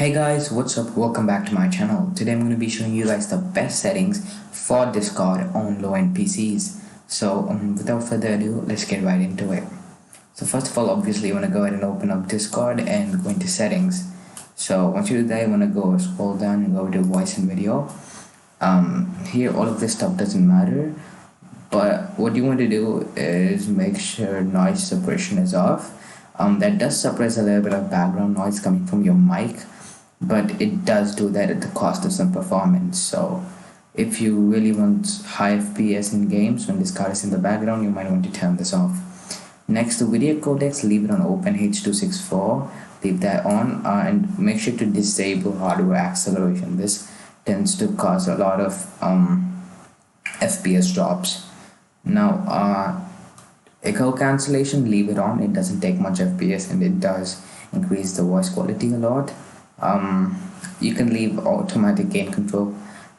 Hey guys, what's up? Welcome back to my channel. Today I'm going to be showing you guys the best settings for Discord on low-end PCs. So without further ado, let's get right into it. So first of all, obviously you want to go ahead and open up Discord and go into settings. So once you do that, you want to go scroll down and go to voice and video. Here all of this stuff doesn't matter, but what you want to do is make sure noise suppression is off. That does suppress a little bit of background noise coming from your mic, but it does do that at the cost of some performance. So if you really want high FPS in games when this card is in the background, you might want to turn this off. Next, the video codecs, leave it on open H.264, leave that on, and make sure to disable hardware acceleration. This tends to cause a lot of FPS drops. Now echo cancellation, leave it on. It doesn't take much FPS and it does increase the voice quality a lot. You can leave automatic gain control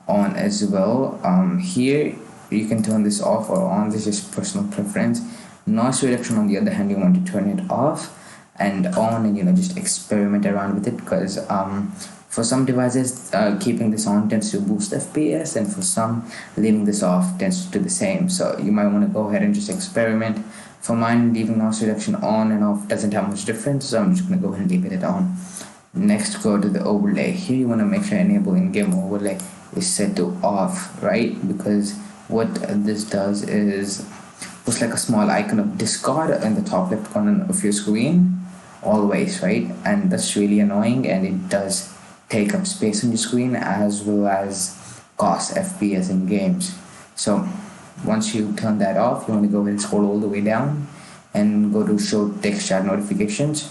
on as well. Here you can turn this off or on. This is personal preference. Noise reduction, on the other hand, you want to turn it off and on, and just experiment around with it, because for some devices keeping this on tends to boost FPS, and for some leaving this off tends to do the same. So you might want to go ahead and just experiment. For mine, leaving noise reduction on and off doesn't have much difference, so I'm just going to go ahead and leave it on. Next, go to the overlay. Here you want to make sure enable in-game overlay is set to off, right? Because what this does is puts like a small icon of Discord in the top left corner of your screen always, right? And that's really annoying, and it does take up space on your screen as well as cost FPS in games. So once you turn that off, you want to go ahead and scroll all the way down and go to show text chat notifications.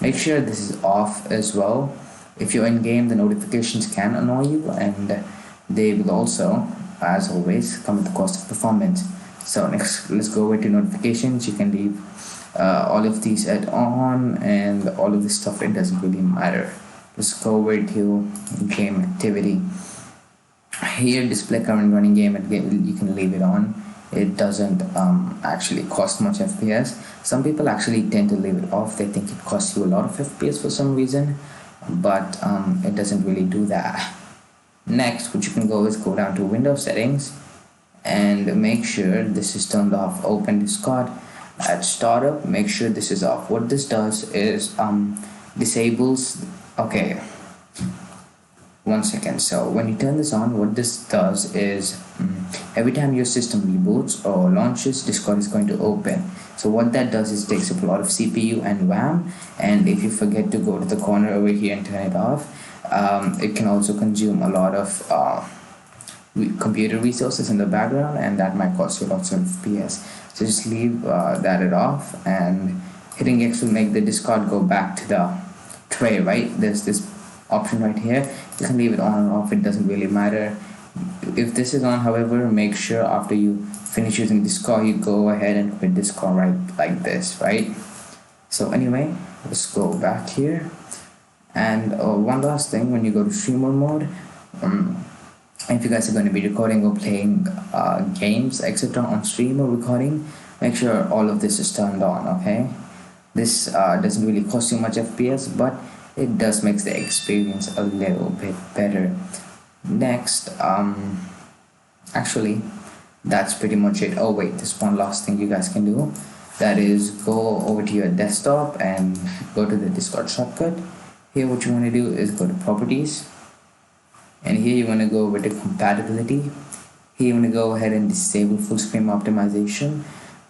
Make sure this is off as well. If you're in game, the notifications can annoy you, and they will also, as always, come at the cost of performance. So next, let's go over to notifications. You can leave all of these at on, and all of this stuff, it doesn't really matter. Let's go over to game activity. Here, display current running game, you can leave it on. It doesn't actually cost much FPS. Some people actually tend to leave it off. They think it costs you a lot of FPS for some reason, but it doesn't really do that. Next, what you can go is go down to Windows settings and make sure this is turned off. Open Discord at startup, make sure this is off. What this does is disables, okay, one second. So when you turn this on, what this does is every time your system reboots or launches, Discord is going to open. So what that does is takes up a lot of CPU and RAM, and if you forget to go to the corner over here and turn it off, it can also consume a lot of computer resources in the background, and that might cost you lots of FPS. So just leave that off, and hitting X will make the Discord go back to the tray, right? There's this option right here. You can leave it on or off, it doesn't really matter. If this is on, however, make sure after you finish using Discord, you go ahead and quit Discord right like this, right? So anyway, let's go back here. And one last thing, when you go to streamer mode, if you guys are going to be recording or playing games, etc. on stream or recording, make sure all of this is turned on, okay? This doesn't really cost you much FPS, but it does make the experience a little bit better. Next, actually, that's pretty much it. Oh wait, there's one last thing you guys can do. That is go over to your desktop and go to the Discord shortcut. Here what you want to do is go to properties, and here you want to go over to compatibility. Here you want to go ahead and disable full screen optimization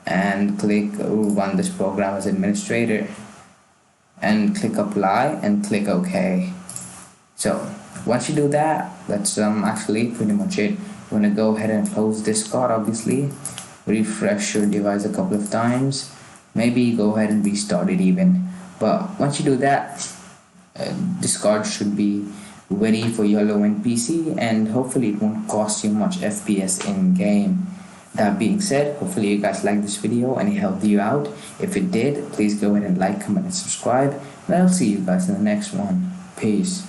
and click run this program as administrator, and click apply and click OK. So once you do that, that's actually pretty much it. You want to go ahead and close Discord, obviously, refresh your device a couple of times, maybe go ahead and restart it even. But once you do that, Discord should be ready for your low-end PC, and hopefully it won't cost you much FPS in game. That being said, hopefully you guys liked this video and it helped you out. If it did, please go ahead and like, comment, and subscribe, and I'll see you guys in the next one. Peace.